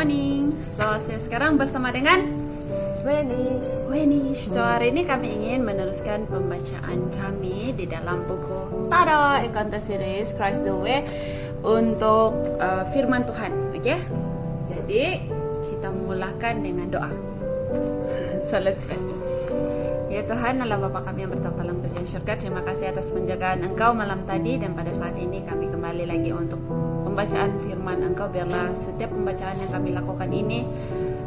morning. Saya sekarang bersama dengan Wenish. So, hari ini kami ingin meneruskan pembacaan kami di dalam buku Tada Encounter Series Christ the Way untuk firman Tuhan. Oke? Jadi kita mulakan dengan doa. So let's pray. Ya Tuhan, Allah Bapa kami yang bertata dalam kerajaan syurga, terima kasih atas penjagaan Engkau malam tadi, dan pada saat ini kami kembali lagi untuk pembacaan firman Engkau. Biarlah setiap pembacaan yang kami lakukan ini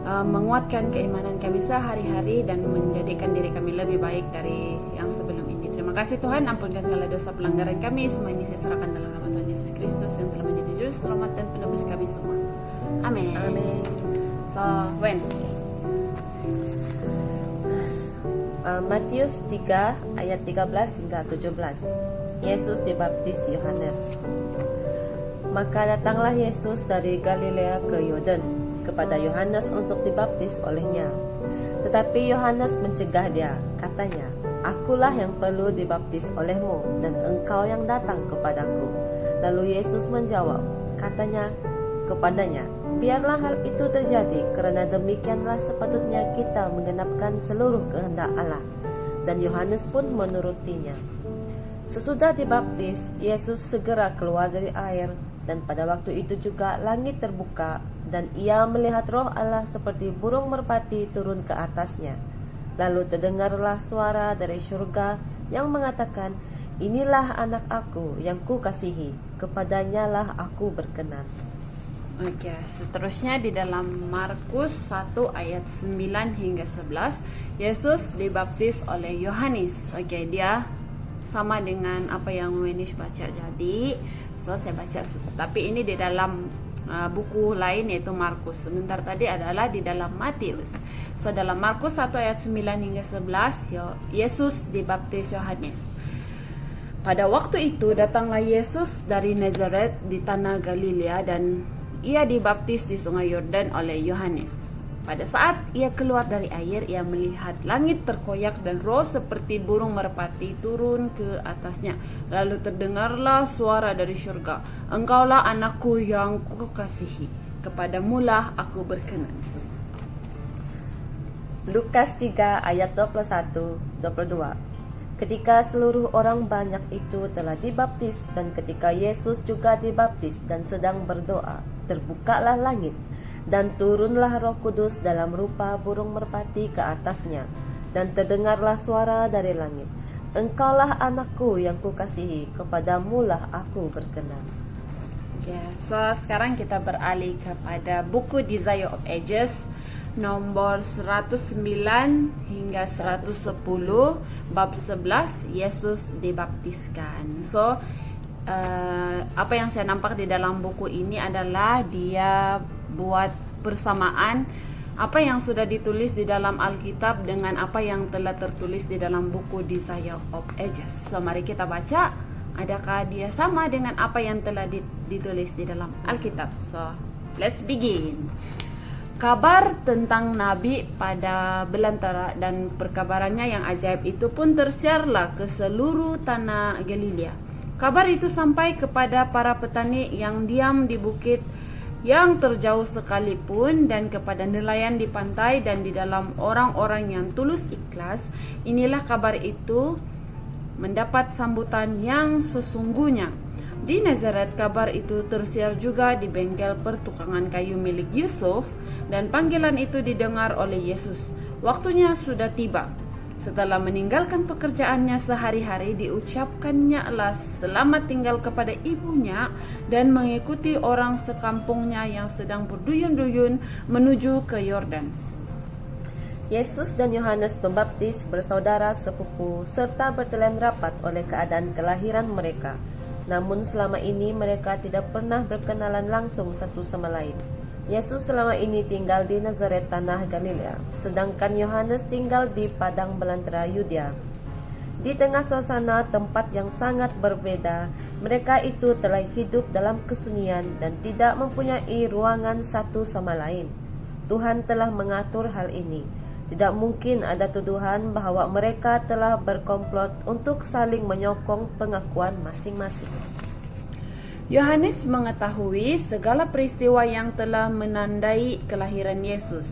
menguatkan keimanan kami sehari-hari dan menjadikan diri kami lebih baik dari yang sebelum ini. Terima kasih Tuhan, ampunkan segala dosa pelanggaran kami. Semua ini saya serahkan dalam nama Tuhan Yesus Kristus yang telah menjadi juru selamat dan penebus kami semua. Amin. So, when? Matius 3 ayat 13 hingga 17. Yesus dibaptis Yohanes. Maka datanglah Yesus dari Galilea ke Yordan kepada Yohanes untuk dibaptis olehnya. Tetapi Yohanes mencegah dia, katanya, "Akulah yang perlu dibaptis olehmu, dan engkau yang datang kepadaku." Lalu Yesus menjawab, katanya kepadanya, "Biarlah hal itu terjadi, karena demikianlah sepatutnya kita menggenapkan seluruh kehendak Allah." Dan Yohanes pun menurutinya. Sesudah dibaptis, Yesus segera keluar dari air, dan pada waktu itu juga langit terbuka, dan ia melihat Roh Allah seperti burung merpati turun ke atasnya. Lalu terdengarlah suara dari surga yang mengatakan, "Inilah anak aku yang kukasihi, kepadanya lah aku berkenan." Oke, seterusnya di dalam Markus 1 ayat 9 hingga 11, Yesus dibaptis oleh Yohanes. Oke, dia sama dengan apa yang Wenish baca jadi. So, saya baca, tapi ini di dalam buku lain yaitu Markus. Sebentar tadi adalah di dalam Matius. So, dalam Markus 1 ayat 9 hingga 11, Yesus dibaptis Yohanes. Pada waktu itu datanglah Yesus dari Nazaret di tanah Galilea, dan ia dibaptis di sungai Yordan oleh Yohanes. Pada saat ia keluar dari air, ia melihat langit terkoyak dan roh seperti burung merpati turun ke atasnya. Lalu terdengarlah suara dari surga, "Engkaulah anakku yang kukasihi, kepadamulah aku berkenan." Lukas 3 ayat 21-22. Ketika seluruh orang banyak itu telah dibaptis, dan ketika Yesus juga dibaptis dan sedang berdoa, terbukalah langit, dan turunlah Roh Kudus dalam rupa burung merpati ke atasnya, dan terdengarlah suara dari langit, "Engkaulah anakku yang kukasihi, kepadamulah aku berkenan." So sekarang kita beralih kepada buku Desire of Ages nomor 109 hingga 110, bab 11, Yesus dibaptiskan. So apa yang saya nampak di dalam buku ini adalah dia buat persamaan apa yang sudah ditulis di dalam Alkitab dengan apa yang telah tertulis di dalam buku Desire of Ages. So mari kita baca, adakah dia sama dengan apa yang telah ditulis di dalam Alkitab. So let's begin. Kabar tentang Nabi pada belantara dan perkabarannya yang ajaib itu pun tersiarlah ke seluruh tanah Galilea. Kabar itu sampai kepada para petani yang diam di bukit yang terjauh sekalipun, dan kepada nelayan di pantai dan di dalam orang-orang yang tulus ikhlas. Inilah kabar itu mendapat sambutan yang sesungguhnya. Di Nazaret kabar itu tersiar juga di bengkel pertukangan kayu milik Yusuf, dan panggilan itu didengar oleh Yesus. Waktunya sudah tiba. Setelah meninggalkan pekerjaannya sehari-hari, diucapkannya lah selamat tinggal kepada ibunya, dan mengikuti orang sekampungnya yang sedang berduyun-duyun menuju ke Yordan. Yesus dan Yohanes Pembaptis bersaudara sepupu serta bertelan rapat oleh keadaan kelahiran mereka. Namun selama ini mereka tidak pernah berkenalan langsung satu sama lain. Yesus selama ini tinggal di Nazaret tanah Galilea, sedangkan Yohanes tinggal di padang belantara Yudea. Di tengah suasana tempat yang sangat berbeda, mereka itu telah hidup dalam kesunyian dan tidak mempunyai ruangan satu sama lain. Tuhan telah mengatur hal ini. Tidak mungkin ada tuduhan bahwa mereka telah berkomplot untuk saling menyokong pengakuan masing-masing. Yohanes mengetahui segala peristiwa yang telah menandai kelahiran Yesus.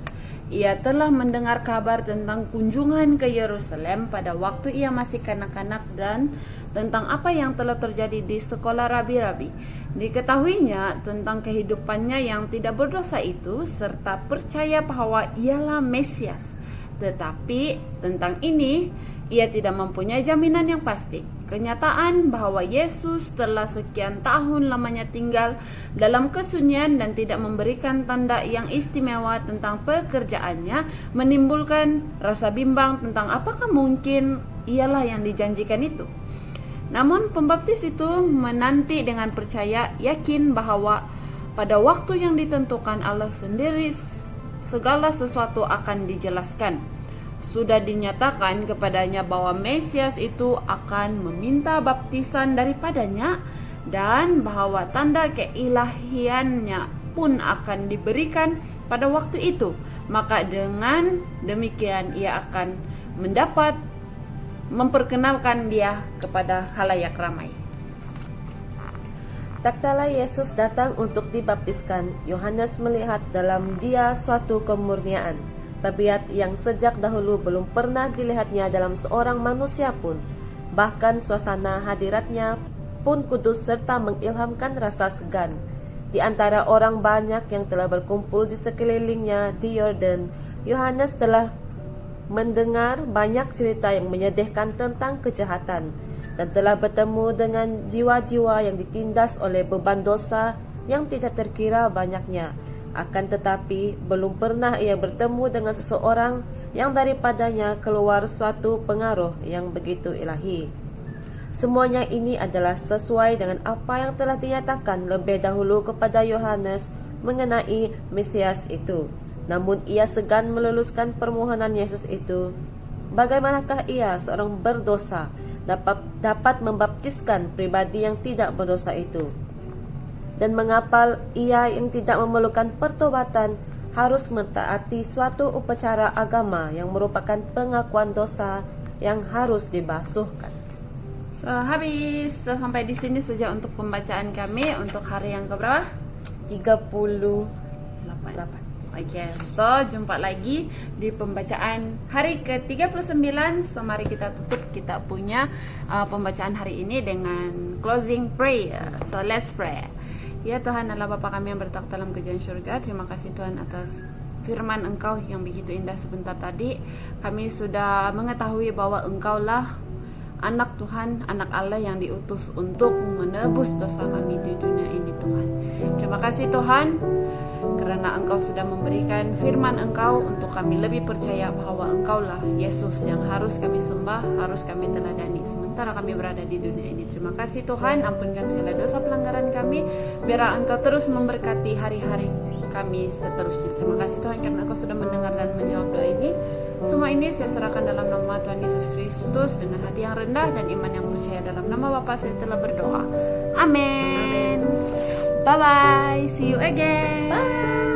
Ia telah mendengar kabar tentang kunjungan ke Yerusalem pada waktu ia masih kanak-kanak dan tentang apa yang telah terjadi di sekolah rabi-rabi. Diketahuinya tentang kehidupannya yang tidak berdosa itu serta percaya bahwa ialah Mesias. Tetapi tentang ini ia tidak mempunyai jaminan yang pasti. Kenyataan bahwa Yesus telah sekian tahun lamanya tinggal dalam kesunyian dan tidak memberikan tanda yang istimewa tentang pekerjaannya menimbulkan rasa bimbang tentang apakah mungkin ialah yang dijanjikan itu. Namun pembaptis itu menanti dengan percaya yakin bahwa pada waktu yang ditentukan Allah sendiri segala sesuatu akan dijelaskan. Sudah dinyatakan kepadanya bahwa Mesias itu akan meminta baptisan daripadanya dan bahwa tanda keilahiannya pun akan diberikan pada waktu itu. Maka dengan demikian ia akan mendapat memperkenalkan dia kepada khalayak ramai. Tak kala Yesus datang untuk dibaptiskan, Yohanes melihat dalam dia suatu kemurnian, tabiat yang sejak dahulu belum pernah dilihatnya dalam seorang manusia pun. Bahkan suasana hadiratnya pun kudus serta mengilhamkan rasa segan. Di antara orang banyak yang telah berkumpul di sekelilingnya di Yordan, Yohanes telah mendengar banyak cerita yang menyedihkan tentang kejahatan dan telah bertemu dengan jiwa-jiwa yang ditindas oleh beban dosa yang tidak terkira banyaknya. Akan tetapi belum pernah ia bertemu dengan seseorang yang daripadanya keluar suatu pengaruh yang begitu ilahi. Semuanya ini adalah sesuai dengan apa yang telah dinyatakan lebih dahulu kepada Yohanes mengenai Mesias itu. Namun ia segan meluluskan permohonan Yesus itu. Bagaimanakah ia seorang berdosa dapat membaptiskan pribadi yang tidak berdosa itu? Dan mengapa ia yang tidak memerlukan pertobatan harus mentaati suatu upacara agama yang merupakan pengakuan dosa yang harus dibasuhkan? Habis sampai di sini saja untuk pembacaan kami untuk hari yang keberapa? 38. Oke, so jumpa lagi di pembacaan hari ke-39. So mari kita tutup kita punya pembacaan hari ini dengan closing prayer. So let's pray. Ya Tuhan Allah Bapa kami yang bertakhta dalam kerajaan surga, terima kasih Tuhan atas firman Engkau yang begitu indah sebentar tadi. Kami sudah mengetahui bahwa Engkaulah anak Tuhan, anak Allah yang diutus untuk menebus dosa kami di dunia ini Tuhan. Terima kasih Tuhan karena Engkau sudah memberikan firman Engkau untuk kami lebih percaya bahwa Engkaulah Yesus yang harus kami sembah, harus kami teladani sementara kami berada di dunia ini. Terima kasih Tuhan, ampunkan segala dosa pelanggaran kami, biar Engkau terus memberkati hari-hari kami seterusnya. Terima kasih Tuhan karena Engkau sudah mendengar dan menjawab doa ini. Semua ini saya serahkan dalam nama Tuhan Yesus Kristus dengan hati yang rendah dan iman yang percaya. Dalam nama Bapa saya telah berdoa. Amin. Bye bye. See you again. Bye.